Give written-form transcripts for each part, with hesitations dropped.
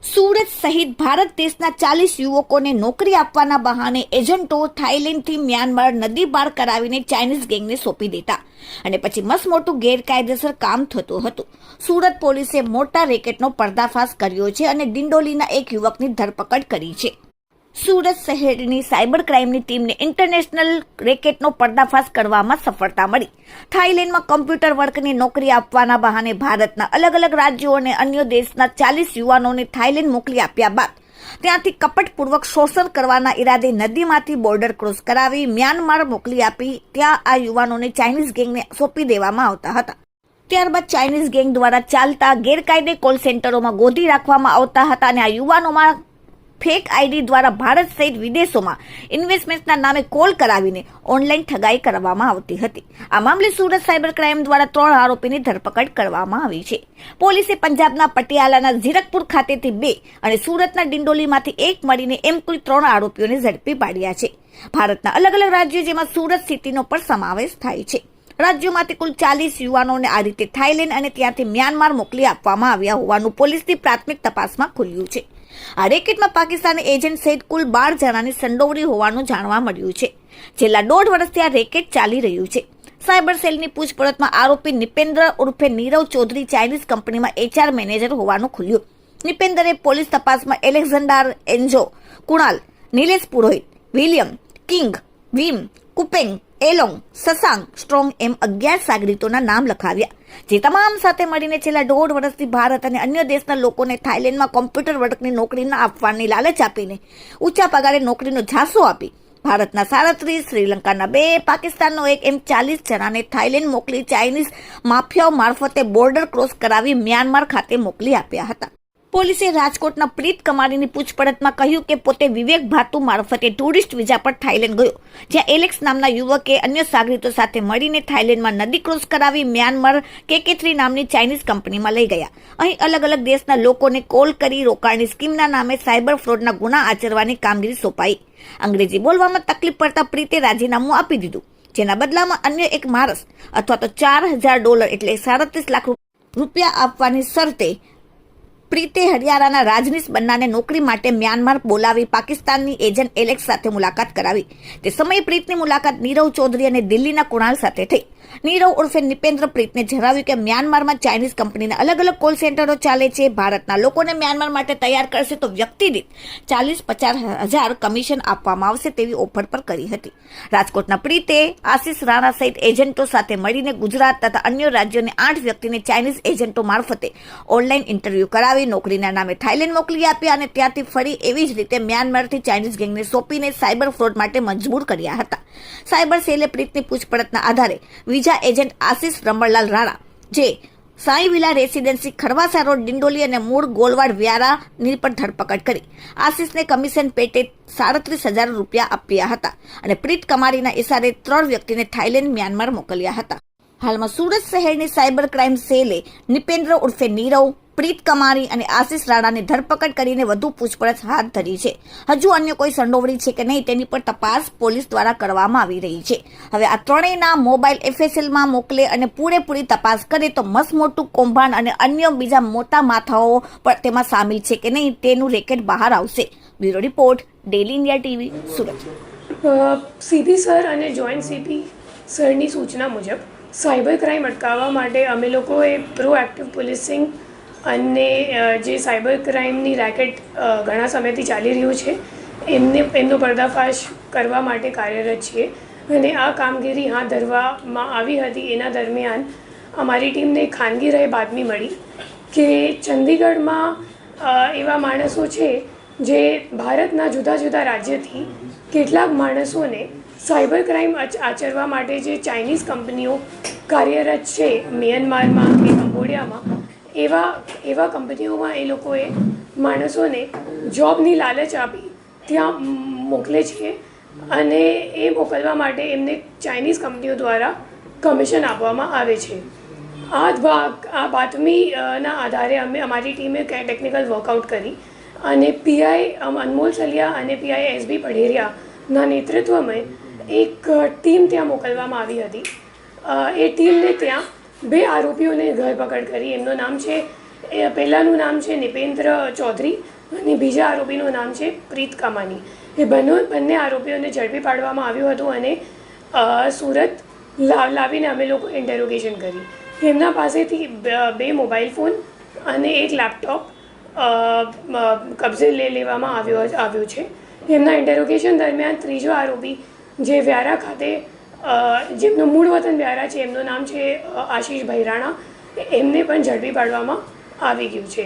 સુરત સહિત ભારત દેશના 40 યુવકોને નોકરી આપવાના બહાને એજન્ટો થાઇલેન્ડથી મ્યાનમાર નદી પાર કરાવીને ચાઇનીઝ ગેંગને સોંપી દેતા અને પછી મસમોટું ગેરકાયદેસર કામ થતું હતું. સુરત પોલીસે મોટા રેકેટનો પર્દાફાશ કર્યો છે અને ડિંડોલીના એક યુવકની ધરપકડ કરી છે. સુરત શહેરની સાયબર ક્રાઇમની ટીમને ઇન્ટરનેશનલ રેકેટનો પર્દાફાશ કરવામાં સફળતા મળી. થાઇલેન્ડમાં કમ્પ્યુટર વર્કની નોકરી આપવાના બહાને ભારતના અલગ અલગ રાજ્યો અને અન્ય દેશના 40 યુવાનોને થાઇલેન્ડ મોકલી આપ્યા બાદ ત્યાંથી કપટપૂર્વક શોષણ કરવાના ઈરાદે નદીમાંથી બોર્ડર ક્રોસ કરાવી મ્યાનમાર મોકલી આપી ત્યાં આ યુવાનોને ચાઇનીઝ ગેંગને સોંપી દેવામાં આવતા હતા. ત્યારબાદ ચાઇનીઝ ગેંગ દ્વારા ચાલતા ગેરકાયદે કોલ સેન્ટરોમાં ગોધી રાખવામાં આવતા હતા અને આ યુવાનોમાં ફેક આઈડી દ્વારા ભારત સહિત વિદેશોમાં ઇન્વેસ્ટમેન્ટના નામે કોલ કરાવીને ઓનલાઈન ઠગાઈ કરવામાં આવતી હતી. આ મામલે સુરત સાયબર ક્રાઇમ દ્વારા 3 આરોપીની ધરપકડ કરવામાં આવી છે. પોલીસે પંજાબના પટિયાલાના ઝીરકપુર ખાતેથી 2 અને સુરતના ડિંડોલીમાંથી 1 મળીને એમ કુલ 3 આરોપીઓને ઝડપી પાડ્યા છે. ભારતના અલગ અલગ રાજ્યો જેમાં સુરત સિટીનો પણ સમાવેશ થાય છે. રાજ્યોમાંથી કુલ 40 યુવાનોને આ રીતે થાઇલેન્ડ અને ત્યાંથી મ્યાનમાર મોકલી આપવામાં આવ્યા હોવાનું પોલીસની પ્રાથમિક તપાસમાં ખુલ્યું છે. આ રેકેટમાં પાકિસ્તાની એજન્ટ સહિત કુલ 12 જણાની સંડોવણી હોવાનું જાણવા મળ્યું છે. છેલ્લા 1.5 વર્ષથી આ રેકેટ ચાલી રહ્યું છે. સાયબર સેલની પૂછપરછમાં આરોપી નિપેન્દ્ર ઉર્ફે નીરવ ચૌધરી ચાઇનીઝ કંપનીમાં HR મેનેજર હોવાનું ખુલ્યું. નિપેન્દ્રે પોલીસ તપાસમાં Alexander Enzo, Kunal, Nilesh Purohit, William, King, Wim, Kupeng, Along, Sasang, Strong એમ 11 સાગરીતોના નામ લખાવ્યા, જે તમામ સાથે મળીને છેલ્લા 1.5 વર્ષથી ભારત અને અન્ય દેશના લોકોને થાઇલેન્ડમાં કોમ્પ્યુટર વર્કની નોકરી ન આપવાની લાલચ આપીને ઊંચા પગારે નોકરીનો ઝાંસો આપી ભારતના 37, શ્રીલંકાના 2, પાકિસ્તાનનો 1 એમ 40 જણાને થાઇલેન્ડ મોકલી ચાઇનીઝ માફિયાઓ મારફતે બોર્ડર ક્રોસ કરાવી મ્યાનમાર ખાતે મોકલી આપ્યા હતા. પોલીસે રાજકોટના પ્રીત કમારીની પૂછપરછમાં કહ્યું કે પોતે વિવેક ભાતુ મારફતે ટુરિસ્ટ વિઝા પર થાઇલેન્ડ ગયો, જ્યાં એલેક્સ નામના યુવકે અન્ય સાગરીતો સાથે મળીને થાઇલેન્ડમાં નદી ક્રોસ કરાવી મ્યાનમાર KK3 નામની ચાઇનીઝ કંપનીમાં લઈ ગયા. અહીં અલગ અલગ દેશના લોકોને કોલ કરી રોકાણની સ્કીમના નામે સાયબર ફ્રોડના ગુના આચરવાની કામગીરી સોંપાઈ. અંગ્રેજી બોલવામાં તકલીફ પડતા પ્રીતે રાજીનામું આપી દીધું, જેના બદલામાં અન્ય એક માણસ અથવા તો $4,000 એટલે 37 લાખ રૂપિયા આપવાની શરતે પ્રીતે હરિયાણાના રાજનીશ બન્નાને નોકરી માટે મ્યાનમાર બોલાવી પાકિસ્તાનની એજન્ટ એલેક્સ સાથે મુલાકાત કરાવી. તે સમયે પ્રીતની મુલાકાત નીરવ ચૌધરી અને દિલ્હીના કુણાલ સાથે થઈ. નીરવ ઉર્ફે નિપેન્દ્ર પ્રીતને જણાવ્યું કે મ્યાનમારમાં ચાઇનીઝ કંપનીના અલગ અલગ કોલ સેન્ટરો ચાલે છે. ભારતના લોકોને મ્યાનમાર માટે તૈયાર કરશે તો વ્યક્તિ દીઠ 40-50 હજાર કમિશન આપવામાં આવશે તેવી ઓફર પર કરી હતી. રાજકોટના પ્રીતે આશિષ રાણા સહિત એજન્ટો સાથે મળીને ગુજરાત તથા અન્ય રાજ્યોને 8 વ્યક્તિને ચાઇનીઝ એજન્ટો મારફતે ઓનલાઈન ઇન્ટરવ્યૂ કરાવી નોકરીના નામે થાઇલેન્ડ મોકલી આપ્યા અને ત્યાંથી ફરી એવી જ રીતે મ્યાનમારથી ચાઇનીઝ ગેંગને સોંપીને સાયબર ફ્રોડ માટે મજબૂર કર્યા હતા. સાયબર સેલે પ્રીતની પૂછપરછના આધારે વિઝા એજન્ટ આશિષ રમણલાલ રાણા, જે Sai villa residency Kharwasa road Dindoli અને મૂળ ગોલવાડ વ્યારાની પર ધરપકડ કરી આશિષને કમિશન પેટે 37,000 રૂપિયા આપ્યા હતા અને પ્રીત કમારીના ઇશારે 3 વ્યક્તિને થાઇલેન્ડ મ્યાનમાર મોકલ્યા હતા. હાલમાં સુરત શહેરની સાયબર ક્રાઇમ સેલે નિપેન્દ્ર ઉર્ફે નીરવ, પ્રીત કમારી અને આશિષ રાણાની ધરપકડ કરીને વધુ પૂછપરછ હાથ ધરી છે. હજુ અન્ય કોઈ સંડોવણી છે કે નહીં તેની પર તપાસ પોલીસ દ્વારા કરવામાં આવી રહી છે. હવે આ ત્રણેયના મોબાઈલ FSLમાં મોકલે અને પૂરેપૂરી તપાસ કરે તો મસમોટું કૌભાંડ અને અન્ય બીજા મોટા માથાઓ પણ તેમાં સામેલ છે કે નહીં તેનું રેકેટ બહાર આવશે. Bureau report, daily India TV, Surat. CP sir અને જોઈન્ટ CP સરની સૂચના મુજબ સાયબર ક્રાઇમ અટકાવવા માટે અમે લોકોએ પ્રોએક્ટિવ પોલીસિંગ અને જે સાયબર ક્રાઇમની રેકેટ ઘણા સમયથી ચાલી રહ્યું છે એમનો પર્દાફાશ કરવા માટે કાર્યરત છીએ અને આ કામગીરી હાથ ધરવામાં આવી હતી. એના દરમિયાન અમારી ટીમને ખાનગી રહે બાતમી મળી કે ચંદીગઢમાં એવા માણસો છે જે ભારતના જુદા જુદા રાજ્યથી કેટલાક માણસોને સાયબર ક્રાઇમ આચરવા માટે જે ચાઇનીઝ કંપનીઓ કાર્યરત છે મ્યાનમારમાં કે કંબોડિયામાં, એવા કંપનીઓમાં એ લોકોએ માણસોને જોબની લાલચ આપી ત્યાં મોકલે છે અને એ મોકલવા માટે એમને ચાઇનીઝ કંપનીઓ દ્વારા કમિશન આપવામાં આવે છે. આ બાતમીના આધારે અમારી ટીમે ટેકનિકલ વર્કઆઉટ કરી અને PI અનમોલ સલિયા અને PI SB પઢેરિયાના નેતૃત્વમાં એક ટીમ ત્યાં મોકલવામાં આવી હતી. એ ટીમને ત્યાં 2 આરોપીઓને ધરપકડ કરી. એમનું નામ છે એ પહેલાંનું નામ છે નિપેન્દ્ર ચૌધરી અને બીજા આરોપીનું નામ છે પ્રીત કમાની. એ બંને આરોપીઓને ઝડપી પાડવામાં આવ્યું હતું અને સુરત લાવીને અમે લોકો ઇન્ટેરોગેશન કરી. એમના પાસેથી 2 મોબાઈલ ફોન અને 1 લેપટોપ કબજે લેવામાં આવ્યું છે. એમના ઇન્ટેરોગેશન દરમિયાન ત્રીજો આરોપી જે વ્યારા ખાતે જેમનું મૂળ વતન વ્યારા છે, એમનું નામ છે આશીષ ભૈરાણા, એમને પણ ઝડપી પાડવામાં આવી ગયું છે.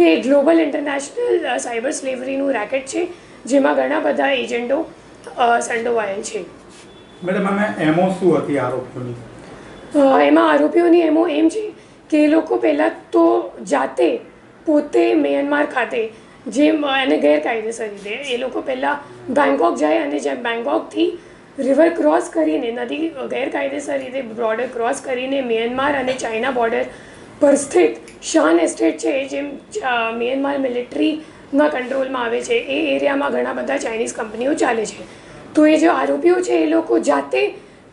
એ ગ્લોબલ ઇન્ટરનેશનલ સાયબર સ્લેવરીનું રેકેટ છે, જેમાં ઘણા બધા એજન્ટો સંડોવાયેલ છે. મેડમ, આમાં એમઓ શું હતી આરોપીઓની? એમાં આરોપીઓની એમો એમ છે કે એ લોકો પહેલાં તો જાતે પોતે મ્યાનમાર ખાતે અને ગેરકાયદેસર રીતે એ લોકો પહેલાં બેંકોક જાય અને જેમ બેંકોકથી રિવર ક્રોસ કરીને નદી ગેરકાયદેસર રીતે બોર્ડર ક્રોસ કરીને મ્યાનમાર અને ચાઇના બોર્ડર પર સ્થિત શાન એસ્ટેટ છે, જેમ મ્યાનમાર મિલિટરીના કંટ્રોલમાં આવે છે, એ એરિયામાં ઘણા બધા ચાઇનીઝ કંપનીઓ ચાલે છે. તો એ જે આરોપીઓ છે એ લોકો જાતે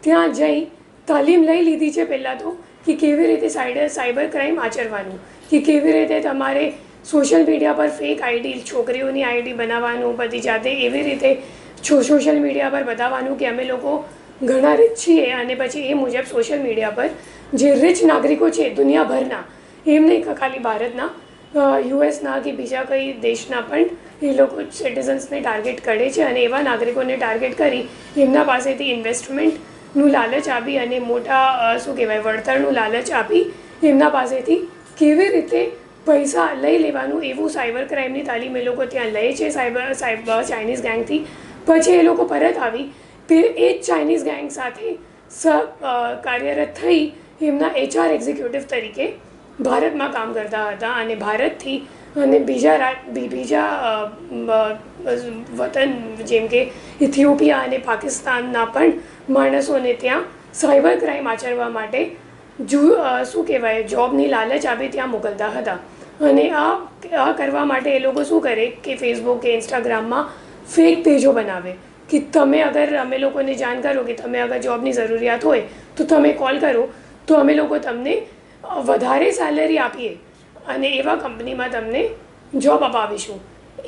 ત્યાં જઈ તાલીમ લઈ લીધી છે પહેલાં તો, કે કેવી રીતે સાયબર ક્રાઇમ આચરવાનું, કે કેવી રીતે તમારે સોશિયલ મીડિયા પર ફેક આઈડી, છોકરીઓની આઈડી બનાવવાનું, બધી જાતે એવી રીતે સોશિયલ મીડિયા પર બતાવવાનું કે અમે લોકો ઘણા રીચ છીએ, અને પછી એ મુજબ સોશિયલ મીડિયા પર જે રીચ નાગરિકો છે દુનિયાભરના, એમ નહીં ખાલી ભારતના, યુએસના કે બીજા કઈ દેશના પણ એ લોકો સિટીઝન્સને ટાર્ગેટ કરે છે, અને એવા નાગરિકોને ટાર્ગેટ કરી એમના પાસેથી ઇન્વેસ્ટમેન્ટનું લાલચ આપી અને મોટા શું કહેવાય વળતરનું લાલચ આપી એમના પાસેથી કેવી રીતે પૈસા લઈ લેવાનું, એવું સાયબર ક્રાઇમની તાલીમ એ લોકો ત્યાં લે છે ચાઇનીઝ ગેંગથી. પછી એ લોકો પરત આવી એ જ ચાઇનીઝ ગેંગ સાથે કાર્યરત થઈ એમના HR એક્ઝિક્યુટિવ તરીકે ભારતમાં કામ કરતા હતા, અને ભારતથી અને બીજા વતન જેમ કે ઇથિયોપિયા અને પાકિસ્તાનના પણ માણસોને ત્યાં સાયબર ક્રાઇમ આચરવા માટે શું કહેવાય જોબની લાલચ આપી ત્યાં મોકલતા હતા. અને આ કરવા માટે એ લોકો શું કરે કે ફેસબુક કે ઇન્સ્ટાગ્રામમાં ફેક પેજો બનાવે કે તમે અગર અમે લોકોને જાણ કરો કે તમે અગર જોબની જરૂરિયાત હોય તો તમે કોલ કરો, તો અમે લોકો તમને વધારે સેલરી આપીએ અને એવા કંપનીમાં તમને જોબ અપાવીશું,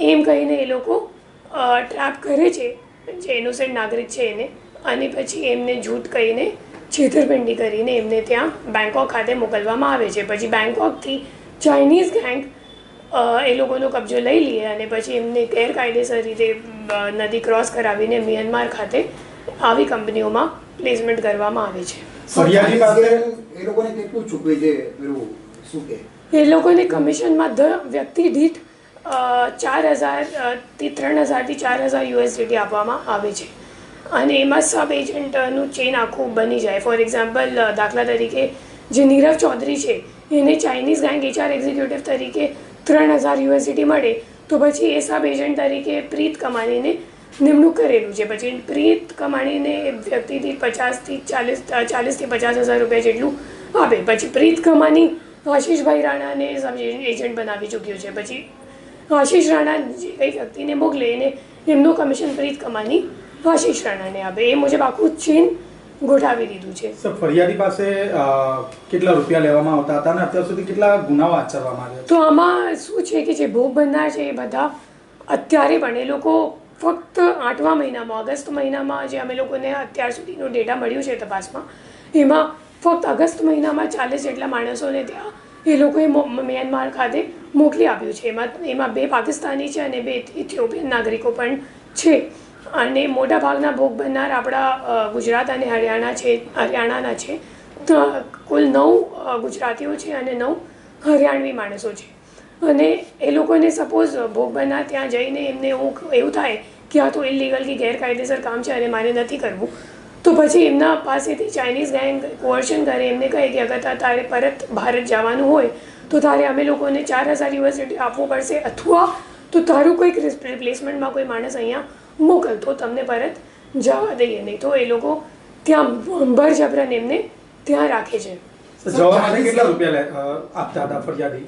એમ કહીને એ લોકો ટ્રેપ કરે છે જે ઇનોસેન્ટ નાગરિક છે એને, અને પછી એમને જૂઠ કહીને છેતરપિંડી કરીને એમને ત્યાં બેંકોક ખાતે મોકલવામાં આવે છે. પછી બેંકોકથી ચાઇનીઝ ગેંગ એ લોકોનો કબજો લઈ લે અને પછી એમને ગેરકાયદેસર રીતે નદી ક્રોસ કરાવીને મ્યાનમાર ખાતે આવી કંપનીઓમાં પ્લેસમેન્ટ કરવામાં આવે છે. ફરિયાદી પાસે એ લોકોને કેટલું ચૂકવે છે પેલું શું કે એ લોકોને કમિશનમાં વ્યક્તિ દીઠ 4,000 થી 3,000 થી 4,000 USD આપવામાં આવે છે, અને એમાં સબ એજન્ટનું ચેઇન આખું બની જાય. ફોર એક્ઝામ્પલ, દાખલા તરીકે જે નીરવ ચૌધરી છે એને ચાઇનીઝ ગેંગ HR એક્ઝિક્યુટિવ તરીકે 3,000 USD મળે, તો પછી એ સબ એજન્ટ તરીકે પ્રીત કમાનીને નિમણૂક કરેલું છે. પછી પ્રીત કમાણીને વ્યક્તિથી 40,000 થી 50,000 રૂપિયા જેટલું આપે. પછી પ્રીત કમાની આશીષભાઈ રાણાને સબ એજન્ટ બનાવી ચૂક્યો છે. પછી આશીષ રાણા જે કંઈ વ્યક્તિને મોકલે એને એમનું કમિશન પ્રીત કમાની આશીષ રાણાને આપે. એ મુજબ આખું ચેન ગોઠવી દીધું છે. સર, ફરિયાદી પાસે કેટલા રૂપિયા લેવામાં આવતા હતા અને અત્યાર સુધી કેટલા ગુનાઓ આચરવામાં આવ્યા? તો આમાં શું છે કે જે ભોગ બનનાર છે એ બધા અત્યારે પણ એ લોકો ફક્ત 8મા મહિનામાં, ઓગસ્ટ મહિનામાં જે અમે લોકોને અત્યાર સુધીનો ડેટા મળ્યું છે તપાસમાં, એમાં ફક્ત ઓગસ્ટ મહિનામાં 40 જેટલા માણસોને ત્યાં એ લોકોએ મ્યાનમાર ખાતે મોકલી આપ્યું છે. એમાં 2 પાકિસ્તાની છે અને 2 ઇથિયોપિયન નાગરિકો પણ છે, અને મોટાભાગના ભોગ બનનાર આપણા ગુજરાત અને હરિયાણાના છે. તો કુલ 9 ગુજરાતીઓ છે અને 9 હરિયાણવી માણસો છે. અને એ લોકોને સપોઝ ભોગ બનનાર ત્યાં જઈને એમને એવું થાય કે આ તો ઇલીગલ કે ગેરકાયદેસર કામ છે અને મારે નથી કરવું, તો પછી એમના પાસેથી ચાઇનીઝ ગેંગ કોર્શન કરે, એમને કહે કે અગર તારે પરત ભારત જવાનું હોય તો તારે અમે લોકોને 4,000 USD આપવું પડશે, અથવા તો તારું કોઈક રિપ્લેસમેન્ટમાં કોઈ માણસ અહીંયા મોકલ તો તમને પરત જવા દઈએ, નહીં તો એ લોકો ત્યાં બળજબરન એમને ત્યાં રાખે છે. જવા માટે કેટલા રૂપિયા આપતા હતા ફરિયાદી?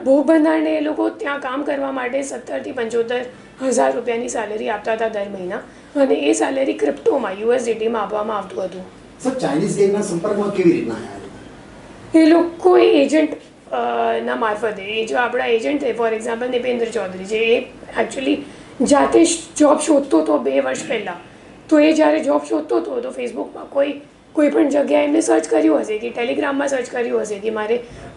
ભોગ બનનારને એ લોકો ત્યાં કામ કરવા માટે 17,000 થી 75,000 રૂપિયાની સેલરી આપતા હતા દર મહિના, અને એ સેલરી ક્રિપ્ટોમાં USDમાં આપવામાં આવતું હતું. સર, ચાઇનીઝ ગેંગના સંપર્કમાં કેવી રીતના આવ્યા? એ લોકો એજન્ટ ના મારફતે એ જો આપણા એજન્ટ છે, ફોર એક્ઝામ્પલ નિપેન્દ્ર ચૌધરી છે, એ એકચ્યુઅલી જાતે જોબ શોધતો હતો 2 વર્ષ પહેલાં. તો એ જ્યારે જોબ શોધતો હતો તો ફેસબુકમાં કોઈ પણ જગ્યાએ એમને સર્ચ કર્યું હશે કે ટેલિગ્રામમાં સર્ચ કર્યું હશે કે મારે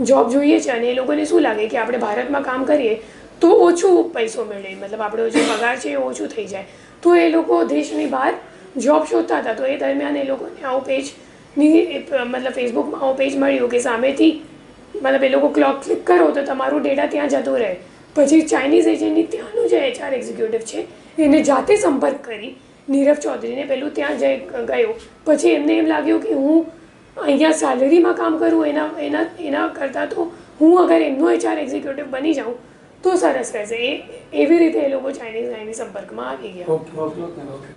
જોબ જોઈએ છે, અને એ લોકોને શું લાગે કે આપણે ભારતમાં કામ કરીએ તો ઓછું પૈસો મળે, મતલબ આપણો જે પગાર છે એ ઓછું થઈ જાય. તો એ લોકો દેશની બહાર જોબ શોધતા હતા. તો એ દરમિયાન એ લોકોને આવું પેજની મતલબ ફેસબુકમાં આવું પેજ મળ્યું કે સામેથી મતલબ એ લોકો ક્લિક કરો તો તમારું ડેટા ત્યાં જતું રહે. પછી ચાઇનીઝ એજન્ટની ત્યાંનું જે HR એક્ઝિક્યુટિવ છે એને જાતે સંપર્ક કરી નીરવ ચૌધરીને પેલું ત્યાં ગયો. પછી એમને એમ લાગ્યું કે હું અહીંયા સેલરીમાં કામ કરું એના કરતાં તો હું અગર એમનો HR એક્ઝિક્યુટિવ બની જાઉં તો સરસ રહેશે. એવી રીતે એ લોકો ચાઇનીઝ ગાયની સંપર્કમાં આવી ગયા. ઓકે.